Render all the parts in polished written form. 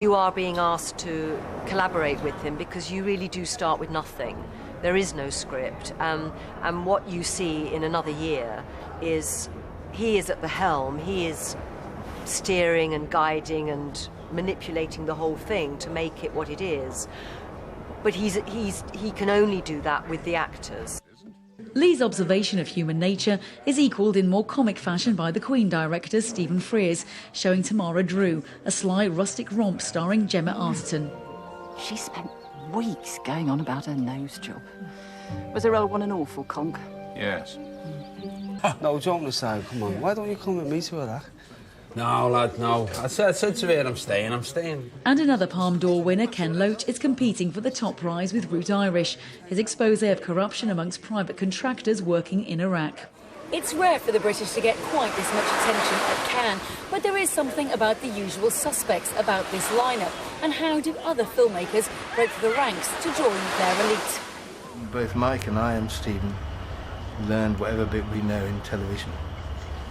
You are being asked to collaborate with him because you really do start with nothing. There is no script, and what you see in another year is he is at the helm. He is steering and guiding and manipulating the whole thing to make it what it is. But he can only do that with the actors. Lee's observation of human nature is equalled in more comic fashion by the Queen director Stephen Frears, showing Tamara Drew, a sly rustic romp starring Gemma Arterton. She spent weeks going on about her nose job. Was her old one an awful conk? Yes. No, joking aside, come on, why don't you come with me to her, that? No, lad, no. I said to her, I'm staying. And another Palme d'Or winner, Ken Loach, is competing for the top prize with Route Irish, his expose of corruption amongst private contractors working in Iraq. It's rare for the British to get quite this much attention at Cannes, but there is something about the usual suspects about this lineup. And how do other filmmakers break through the ranks to join their elite? Both Mike and I and Stephen learned whatever bit we know in television.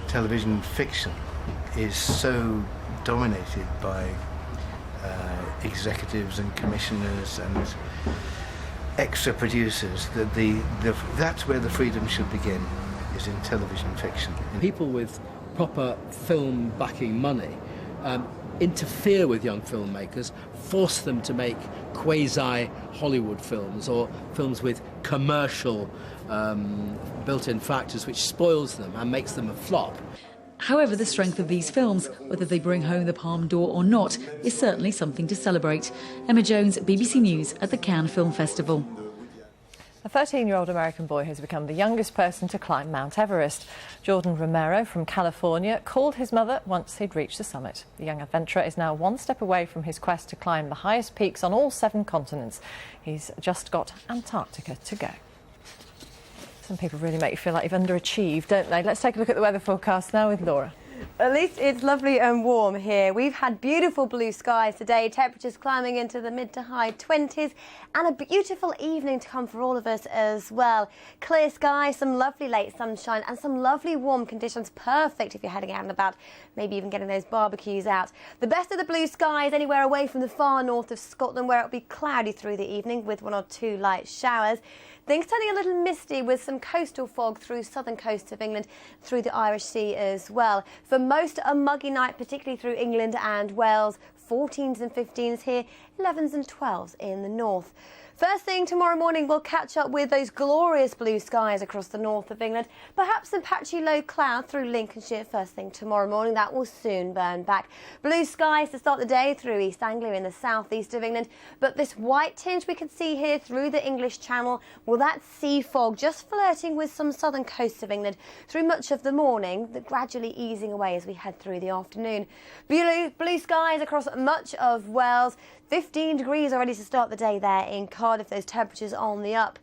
Television fiction is so dominated by executives and commissioners and extra producers that that's where the freedom should begin, is in television fiction. People with proper film backing money interfere with young filmmakers, force them to make quasi-Hollywood films or films with commercial built-in factors, which spoils them and makes them a flop. However, the strength of these films, whether they bring home the Palme d'Or or not, is certainly something to celebrate. Emma Jones, BBC News at the Cannes Film Festival. A 13-year-old American boy has become the youngest person to climb Mount Everest. Jordan Romero from California called his mother once he'd reached the summit. The young adventurer is now one step away from his quest to climb the highest peaks on all 7 continents. He's just got Antarctica to go. Some people really make you feel like you've underachieved, don't they? Let's take a look at the weather forecast now with Laura. At least it's lovely and warm here. We've had beautiful blue skies today, temperatures climbing into the mid to high 20s, and a beautiful evening to come for all of us as well. Clear skies, some lovely late sunshine and some lovely warm conditions, perfect if you're heading out and about, maybe even getting those barbecues out. The best of the blue skies anywhere away from the far north of Scotland, where it'll be cloudy through the evening with 1 or 2 light showers. Things turning a little misty with some coastal fog through southern coast of England, through the Irish Sea as well. For most, a muggy night, particularly through England and Wales. 14s and 15s here, 11s and 12s in the north. First thing tomorrow morning, we'll catch up with those glorious blue skies across the north of England. Perhaps some patchy low cloud through Lincolnshire first thing tomorrow morning. That will soon burn back. Blue skies to start the day through East Anglia in the southeast of England. But this white tinge we can see here through the English Channel, well, that sea fog just flirting with some southern coast of England through much of the morning, gradually easing away as we head through the afternoon. Blue skies across much of Wales. 15 degrees already to start the day there in Cardiff, those temperatures on the up.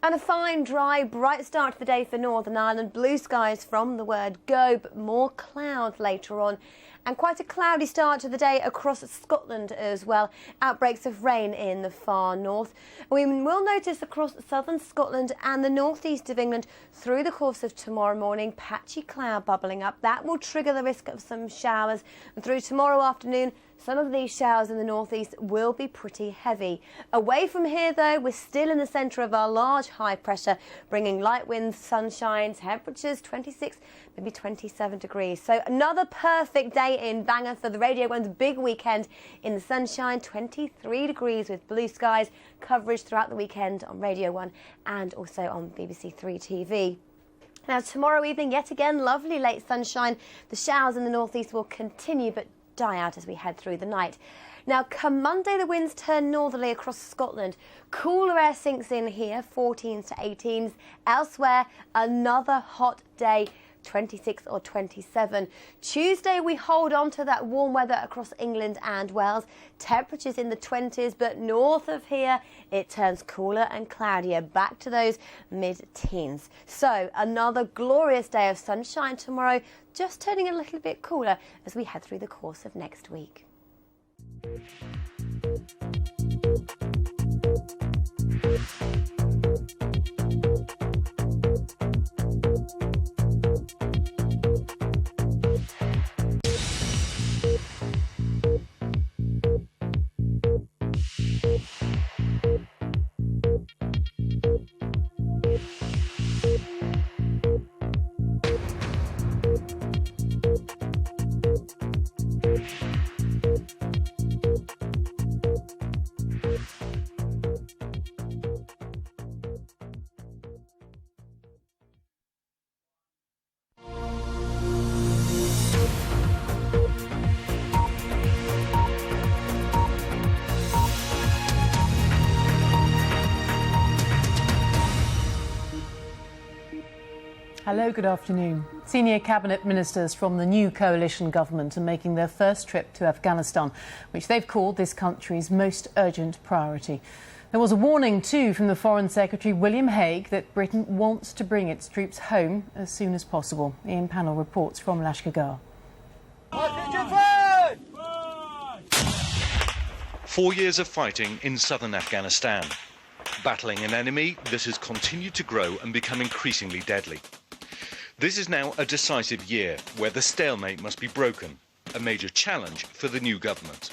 And a fine, dry, bright start to the day for Northern Ireland. Blue skies from the word go, but more clouds later on. And quite a cloudy start to the day across Scotland as well. Outbreaks of rain in the far north. We will notice across southern Scotland and the northeast of England through the course of tomorrow morning, patchy cloud bubbling up. That will trigger the risk of some showers. And through tomorrow afternoon, some of these showers in the northeast will be pretty heavy. Away from here, though, we're still in the centre of our large high pressure, bringing light winds, sunshine, temperatures 26, maybe 27 degrees. So another perfect day in Bangor for the Radio 1's big weekend in the sunshine, 23 degrees with blue skies, coverage throughout the weekend on Radio 1 and also on BBC 3 TV. Now, tomorrow evening, yet again, lovely late sunshine. The showers in the northeast will continue, but die out as we head through the night. Now, come Monday, the winds turn northerly across Scotland. Cooler air sinks in here, 14s to 18s. Elsewhere, another hot day, 26 or 27. Tuesday, we hold on to that warm weather across England and Wales. Temperatures in the 20s, but north of here, it turns cooler and cloudier, back to those mid-teens. So, another glorious day of sunshine tomorrow, just turning a little bit cooler as we head through the course of next week. Hello, good afternoon. Senior cabinet ministers from the new coalition government are making their first trip to Afghanistan, which they've called this country's most urgent priority. There was a warning too from the Foreign Secretary William Hague that Britain wants to bring its troops home as soon as possible. Ian Pannell reports from Lashkargah. 4 years of fighting in southern Afghanistan, battling an enemy that has continued to grow and become increasingly deadly. This is now a decisive year where the stalemate must be broken, a major challenge for the new government.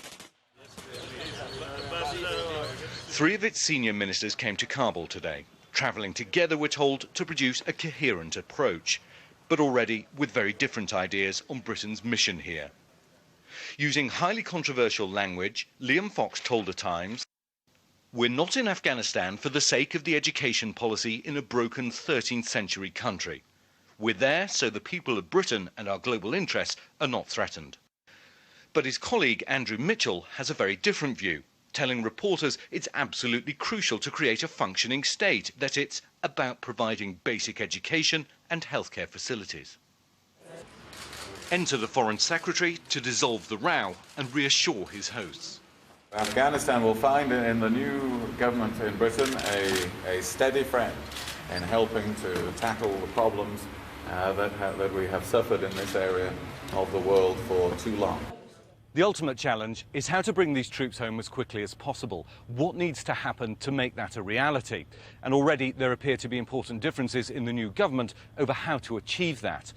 3 of its senior ministers came to Kabul today, travelling together, we're told, to produce a coherent approach, but already with very different ideas on Britain's mission here. Using highly controversial language, Liam Fox told The Times, "We're not in Afghanistan for the sake of the education policy in a broken 13th century country. We're there so the people of Britain and our global interests are not threatened." But his colleague Andrew Mitchell has a very different view, telling reporters it's absolutely crucial to create a functioning state, that it's about providing basic education and healthcare facilities. Enter the Foreign Secretary to dissolve the row and reassure his hosts. Afghanistan will find in the new government in Britain a steady friend in helping to tackle the problems that we have suffered in this area of the world for too long. The ultimate challenge is how to bring these troops home as quickly as possible. What needs to happen to make that a reality? And already there appear to be important differences in the new government over how to achieve that.